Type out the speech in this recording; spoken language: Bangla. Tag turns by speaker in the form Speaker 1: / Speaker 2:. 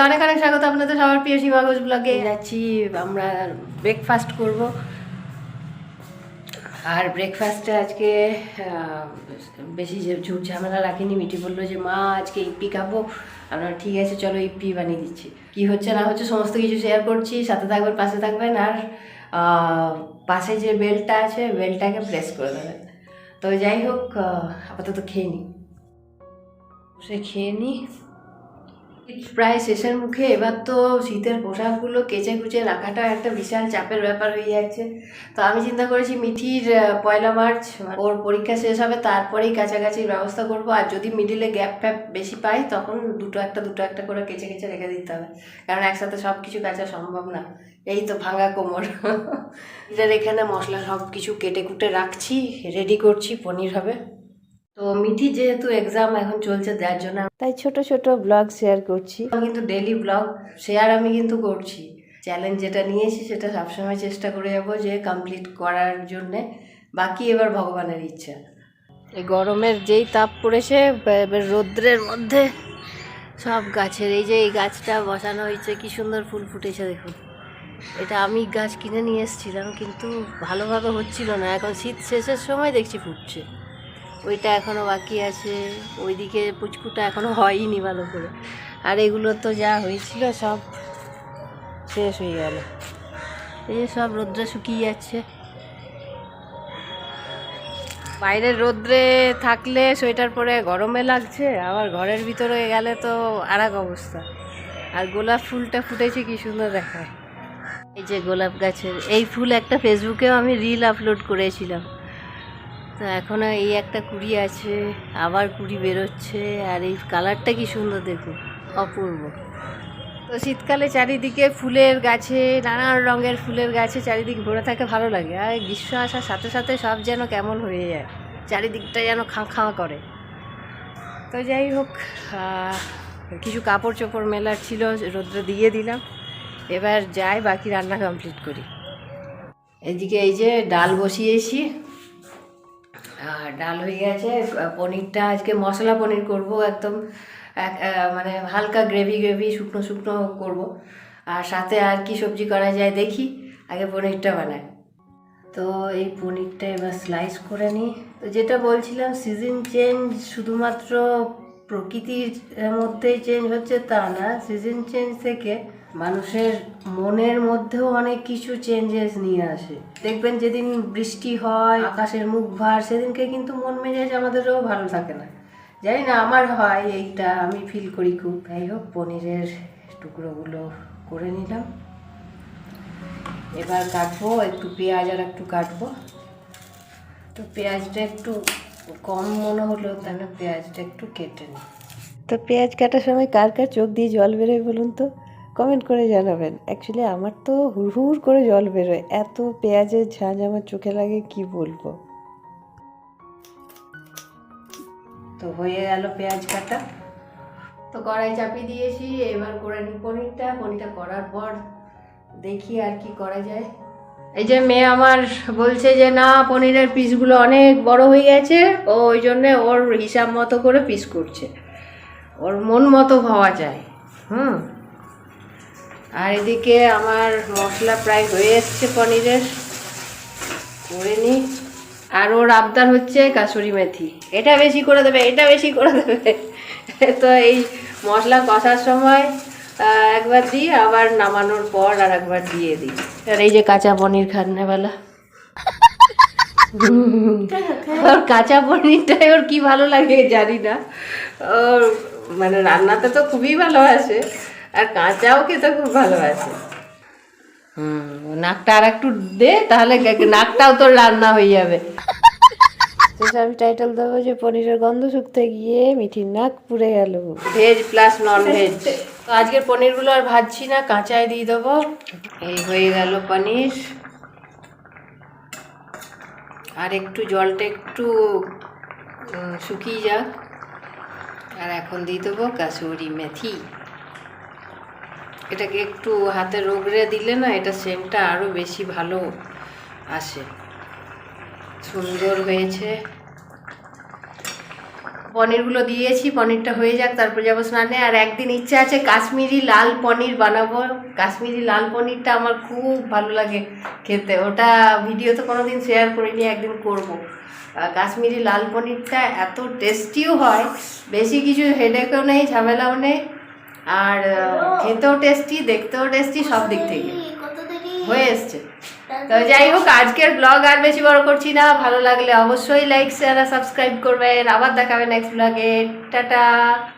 Speaker 1: অনেক অনেক স্বাগত আপনাদের সবার প্রিয় সীমা ঘোষ ব্লগে। যাচ্ছি আমরা ব্রেকফাস্ট করব, আর ব্রেকফাস্টে আজকে বেশি ঝুট ঝামেলা রাখিনি। মিটি বললো যে মা আজকে ইপি খাবো। আমরা ঠিক আছে চলো ইপি বানিয়ে দিচ্ছি। কি হচ্ছে না হচ্ছে সমস্ত কিছু শেয়ার করছি, সাথে থাকবেন, পাশে থাকবেন। আর পাশে যে বেলটা আছে বেলটাকে প্রেস করে দেবেন। তো যাই হোক, আপাতত খেয়ে নিই, সে খেয়ে নিই। প্রায় শেষের মুখে। এবার তো শীতের পোশাকগুলো কেচে কুচে রাখাটা একটা বিশাল চাপের ব্যাপার হয়ে যাচ্ছে। তো আমি চিন্তা করেছি মিঠির 1 মার্চ ওর পরীক্ষা শেষ হবে, তারপরেই কাছাকাছির ব্যবস্থা করব। আর যদি মিডিলে গ্যাপ ফ্যাপ বেশি পাই তখন দুটো একটা করে কেচে কেচে রেখে দিতে হবে, কারণ একসাথে সব কিছু কাচা সম্ভব না। এই তো ভাঙা কোমর। এদের এখানে মশলা সব কিছু কেটে কুটে রাখছি, রেডি করছি, পনির হবে। তো মিঠি যেহেতু এক্সাম এখন চলছে, যার জন্য তাই ছোট ছোট ব্লগ শেয়ার করছি। কিন্তু ডেইলি ব্লগ শেয়ার আমি কিন্তু করছি। চ্যালেঞ্জ যেটা নিয়েছি সেটা সবসময় চেষ্টা করে যাবো যে কমপ্লিট করার জন্যে। বাকি এবার ভগবানের ইচ্ছা। এই গরমের যেই তাপ পড়েছে, এবার রৌদ্রের মধ্যে সব গাছের, এই যে এই গাছটা বসানো হয়েছে, কি সুন্দর ফুল ফুটেছে দেখুন। এটা আমি গাছ কিনে নিয়ে এসেছিলাম, কিন্তু ভালোভাবে হচ্ছিল না। এখন শীত শেষের সময় দেখছি ফুটছে। ওইটা এখনও বাকি আছে, ওইদিকে পুচকুটা এখনও হয়নি ভালো করে। আর এগুলো তো যা হয়েছিল সব শেষ হয়ে গেল। এই সব রোদ্রে শুকিয়ে যাচ্ছে। বাইরের রোদ্রে থাকলে সোয়েটার পরে গরমে লাগছে, আবার ঘরের ভিতরে গেলে তো আর এক অবস্থা। আর গোলাপ ফুলটা ফুটেছে কি সুন্দর দেখায়। এই যে গোলাপ গাছের এই ফুল একটা ফেসবুকেও আমি রিল আপলোড করেছিলাম। তো এখনও এই একটা কুড়ি আছে, আবার কুড়ি বেরোচ্ছে। আর এই কালারটা কি সুন্দর দেখুন, অপূর্ব। তো শীতকালে চারিদিকে ফুলের গাছে, নানান রঙের ফুলের গাছে চারিদিক ভরে থাকে, ভালো লাগে। আর গ্রীষ্ম আসার সাথে সাথে সব যেন কেমন হয়ে যায়, চারিদিকটা যেন খাঁ খাঁ করে। তো যাই হোক, কিছু কাপড় চোপড় মেলার ছিল, রোদ্রে দিয়ে দিলাম। এবার যাই বাকি রান্না কমপ্লিট করি। এদিকে এই যে ডাল বসিয়েছি, ডাল হয়ে গেছে। পনিরটা আজকে মশলা পনির করব, একদম মানে হালকা গ্রেভি শুকনো শুকনো করব। আর সাথে আর কি সবজি করা যায় দেখি, আগে পনিরটা বানাই। তো এই পনিরটা এবার স্লাইস করে নিই। তো যেটা বলছিলাম, সিজন চেঞ্জ শুধুমাত্র প্রকৃতির মধ্যেই চেঞ্জ হচ্ছে তা না, সিজন চেঞ্জ থেকে মানুষের মনের মধ্যেও অনেক কিছু চেঞ্জেস নিয়ে আসে। দেখবেন যেদিন বৃষ্টি হয়, আকাশের মুখ ভার, সেদিনকে কিন্তু মন মেজাজ আমাদেরও ভালো থাকে না। জানি না, আমার হয় এইটা, আমি ফিল করি খুব। যাই হোক, পনিরের টুকরোগুলো করে নিলাম। এবার কাটবো একটু পেঁয়াজ, আর একটু কাটবো। তো পেঁয়াজটা একটু কম মনে হলো, তাই না পেঁয়াজটা একটু কেটে নিই। তো পেঁয়াজ কাটার সময় কার কার চোখ দিয়ে জল বেরোয় বলুন তো, কমেন্ট করে জানাবেন। অ্যাকচুয়ালি আমার তো হুড় করে জল বেরোয়, এত পেঁয়াজের ঝাঁঝ আমার চোখে লাগে কি বলবো। তো হয়ে গেল পেঁয়াজ কাটা। তো কড়াই চাপিয়ে দিয়েছি, এবার করে নিই পনিরটা করার পর দেখি আর কি করা যায়। এই যে মেয়ে আমার বলছে যে না, পনিরের পিসগুলো অনেক বড় হয়ে গেছে, ও ওই জন্যে ওর হিসাব মতো করে পিস করছে, ওর মন মতো হওয়া চাই। আর এদিকে আমার মশলা প্রায় হয়ে এসছে পনিরের, করে নিই। আর ওর আবদার হচ্ছে কাসুরি মেথি, এটা বেশি করে দেবে, এটা বেশি করে দেবে। তো এই মশলা কষার সময় একবার দিই, আবার নামানোর পর আর একবার দিয়ে দিই। আর এই যে কাঁচা পনির খান্নাবেলা, ওর কাঁচা পনিরটাই ওর কি ভালো লাগে জানি না। ওর মানে রান্নাতে তো খুবই ভালোবাসে, আর কাঁচাও খেতে খুব ভালোবাসে। নাকটা আর একটু দে, তাহলে নাকটাও তোর রান্না হয়ে যাবে। আমি টাইটেল দেবো যে পনিরের গন্ধ শুকতে গিয়ে মিঠির নাক পুড়ে গেল, ভেজ প্লাস নন ভেজ। তো আজকের পনিরগুলো আর ভাজছি না, কাঁচায় দিয়ে দেবো। এই হয়ে গেল পনির। আর একটু জলটা একটু শুকিয়ে যাক। আর এখন দিয়ে দেবো কাসুরি মেথি। এটাকে একটু হাতে রগড়ে দিলে না, এটা সেন্টটা আরও বেশি ভালো আসে, সুন্দর হয়েছে। পনিরগুলো দিয়েছি, পনিরটা হয়ে যাক তারপর যাবো স্নানে। আর একদিন ইচ্ছা আছে কাশ্মীরি লাল পনির বানাবো। কাশ্মীরি লাল পনিরটা আমার খুব ভালো লাগে খেতে, ওটা ভিডিও তো কোনোদিন শেয়ার করিনি, একদিন করব। কাশ্মীরি লাল পনিরটা এত টেস্টিও হয়, বেশি কিছু হেডেকও নেই, ঝামেলাও নেই, আর খেতেও টেস্টি, দেখতেও টেস্টি, সব দিক থেকে হয়ে এসছে। তো যাই হোক, আজকের ব্লগ আর বেশি বড় করছি না। ভালো লাগলে অবশ্যই লাইক শেয়ার আর সাবস্ক্রাইব করবেন। আবার দেখাবেন নেক্সট ব্লগে। টাটা।